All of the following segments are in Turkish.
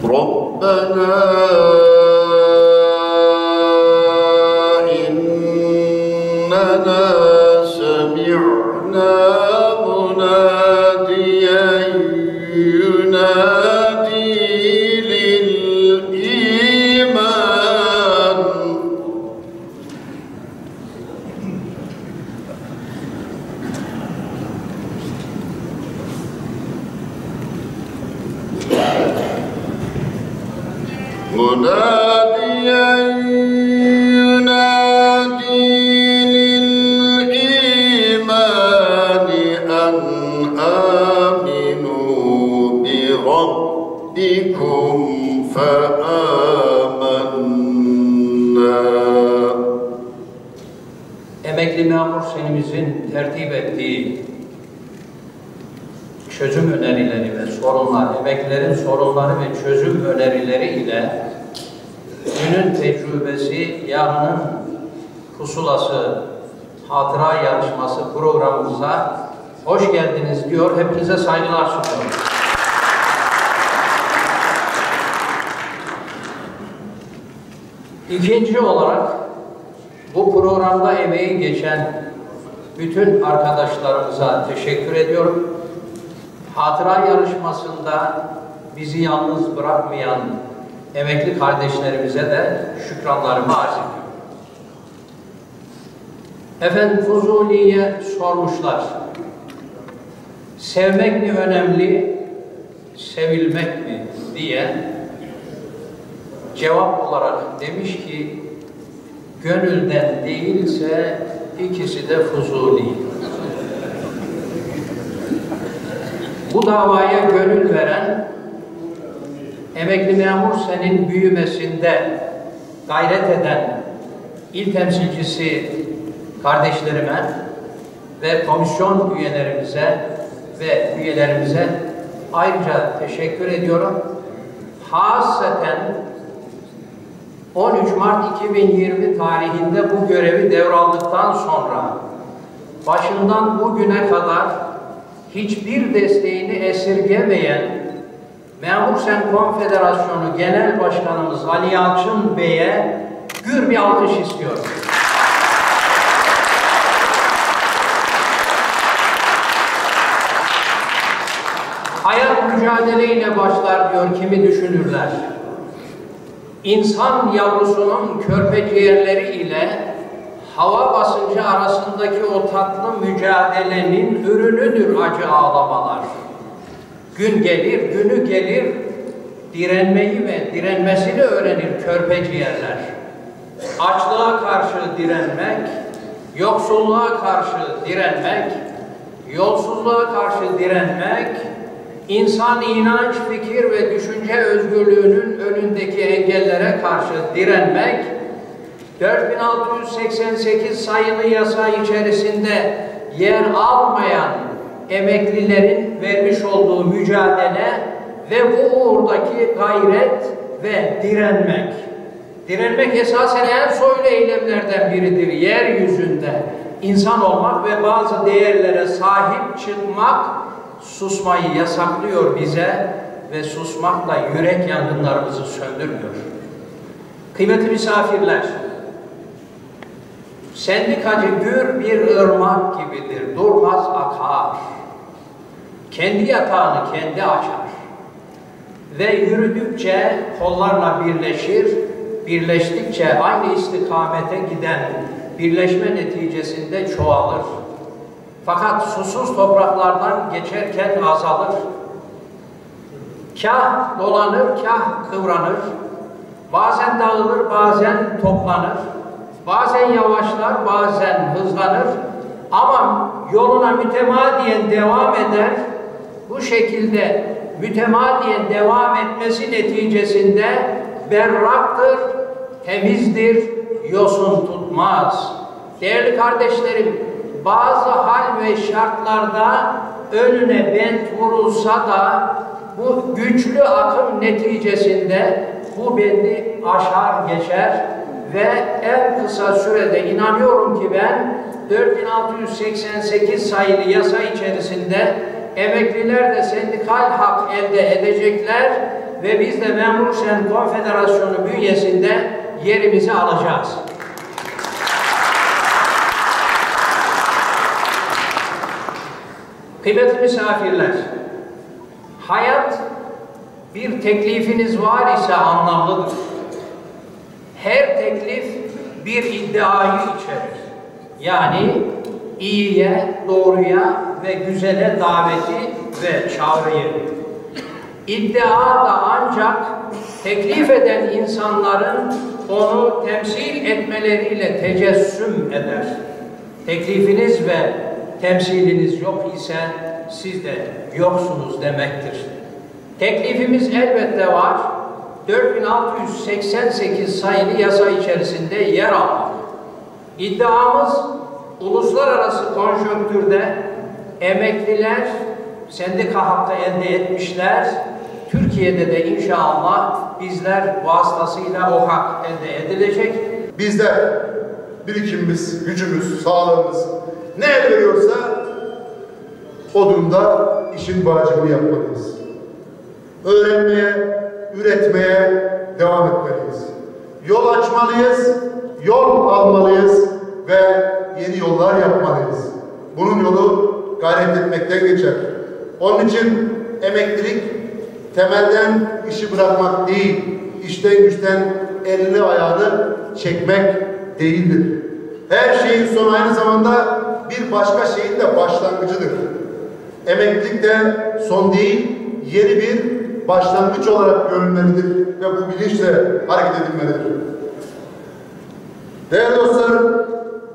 ربنا إننا سمعنا مناديا ينادي للإيمان مناديا ينادي للإيمان أن آمنوا بربكم فآمنا. Emekli memur senimizin tertip ettiği çözüm önerileri ve sorunlar, emeklilerin sorunları ve çözüm önerileri ile günün tecrübesi, yarının pusulası, hatıra yarışması programımıza hoş geldiniz diyor. Hepinize saygılar sunuyorum. İkinci olarak bu programda emeği geçen bütün arkadaşlarımıza teşekkür ediyorum. Hatıra yarışmasında bizi yalnız bırakmayan emekli kardeşlerimize de şükranlarımı arz ediyorum. Efendim, Fuzuli'ye sormuşlar. Sevmek mi önemli, sevilmek mi diye cevap olarak demiş ki gönülden değilse ikisi de Fuzuli. Bu davaya gönül veren, emekli memur senin büyümesinde gayret eden il temsilcisi kardeşlerime ve komisyon üyelerimize ayrıca teşekkür ediyorum. Hasaten 13 Mart 2020 tarihinde bu görevi devraldıktan sonra başından bugüne kadar hiçbir desteğini esirgemeyen Memur Sen Konfederasyonu Genel Başkanımız Ali Yalçın Bey'e gür bir alkış istiyorum. Hayat mücadeleyle başlar diyor kimi düşünürler. İnsan yavrusunun körpe ciğerleri ile hava basıncı arasındaki o tatlı mücadelenin ürünüdür acı ağlamalar. Gün gelir, günü gelir, direnmeyi ve direnmesini öğrenir körpe ciğerler. Açlığa karşı direnmek, yoksulluğa karşı direnmek, yolsuzluğa karşı direnmek, insan inanç, fikir ve düşünce özgürlüğünün önündeki engellere karşı direnmek, 4688 sayılı yasa içerisinde yer almayan emeklilerin vermiş olduğu mücadele ve bu uğurdaki gayret ve direnmek. Direnmek esasen en soylu eylemlerden biridir. Yeryüzünde insan olmak ve bazı değerlere sahip çıkmak susmayı yasaklıyor bize ve susmakla yürek yangınlarımızı söndürmüyor. Kıymetli misafirler, sendikacı gür bir ırmak gibidir, durmaz akar. Kendi yatağını kendi açar ve yürüdükçe kollarla birleşir, birleştikçe aynı istikamete giden birleşme neticesinde çoğalır. Fakat susuz topraklardan geçerken azalır. Kah dolanır, kah kıvranır. Bazen dağılır, bazen toplanır. Bazen yavaşlar, bazen hızlanır. Ama yoluna mütemadiyen devam eder. Bu şekilde mütemadiyen devam etmesi neticesinde berraktır, temizdir, yosun tutmaz. Değerli kardeşlerim, bazı hal ve şartlarda önüne bent vurulsa da bu güçlü akım neticesinde bu bendi aşar geçer ve en kısa sürede inanıyorum ki ben 4688 sayılı yasa içerisinde emekliler de sendikal hak elde edecekler ve biz de Memur Sen Konfederasyonu bünyesinde yerimizi alacağız. Kıymetli misafirler, hayat bir teklifiniz var ise anlamlıdır. Her teklif bir iddiayı içerir. Yani iyiye, doğruya ve güzele daveti ve çağrıyı. İddia da ancak teklif eden insanların onu temsil etmeleriyle tecessüm eder. Teklifiniz ve temsiliniz yok ise siz de yoksunuz demektir. Teklifimiz elbette var. 4688 sayılı yasa içerisinde yer alır. İddiamız uluslararası konjonktürde emekliler sendika hakkı elde etmişler. Türkiye'de de inşallah bizler vasıtasıyla o hak elde edilecek. Bizler birikimimiz, gücümüz, sağlığımız ne el veriyorsa o durumda işin vacibini yapmalıyız. Öğrenmeye, üretmeye devam etmeliyiz. Yol açmalıyız, yol almalıyız ve yeni yollar yapmalıyız. Bunun yolu gayret etmekten geçer. Onun için emeklilik temelden işi bırakmak değil, işten güçten elini ayağını çekmek değildir. Her şeyin sonu aynı zamanda bir başka şeyin de başlangıcıdır. Emeklilik de son değil, yeni bir başlangıç olarak görülmelidir ve bu bilinçle hareket edilmelidir. Değerli dostlarım,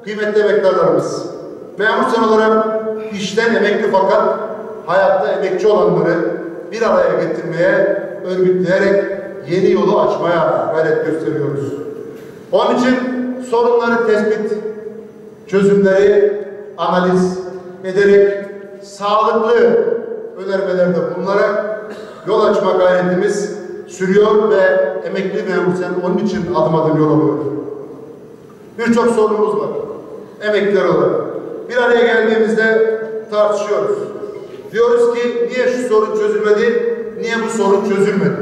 kıymetli emektarlarımız, memur sen olarak işten emekli fakat hayatta emekçi olanları bir araya getirmeye, örgütleyerek yeni yolu açmaya gayret gösteriyoruz. Onun için sorunları tespit, çözümleri analiz ederek sağlıklı önermelerde bulunarak yol açma gayretimiz sürüyor ve emekli memur sen onun için adım adım yol alıyor. Birçok sorunumuz var. Emekliler olarak. Bir araya geldiğimizde tartışıyoruz. Diyoruz ki niye şu sorun çözülmedi, niye bu sorun çözülmedi?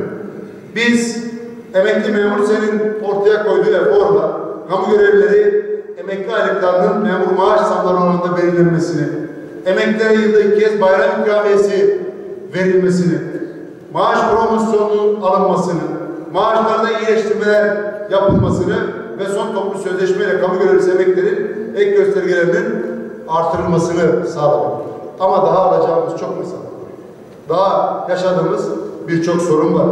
Biz emekli memur senin ortaya koyduğu eforla kamu görevlileri emekli aylıklarının memur maaş zamları oranında belirlenmesini, emeklilere yılda 2 kez bayram ikramiyesi verilmesini, maaş promosyonunun alınmasını, maaşlarda iyileştirmeler yapılmasını ve son toplu sözleşmeyle kamu görevlisi emeklilerin ek göstergelerinin artırılmasını sağladık. Ama daha alacağımız çok mesele. Daha yaşadığımız birçok sorun var.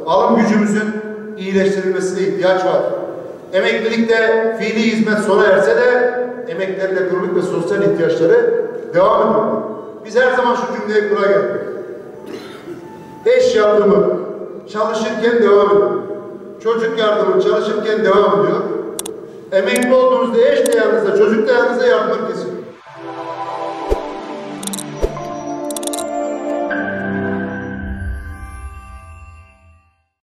Alım gücümüzün iyileştirilmesine ihtiyaç var. Emeklilikte fiili hizmet sona erse de emeklilerin ekonomik ve sosyal ihtiyaçları devam ediyor. Biz her zaman şu cümleyi kura geldik. Eş yardımı çalışırken devam ediyor. Çocuk yardımı çalışırken devam ediyor. Emekli olduğunuzda eş de yanınızda, çocuk da yanınızda yardımlar kesiliyor.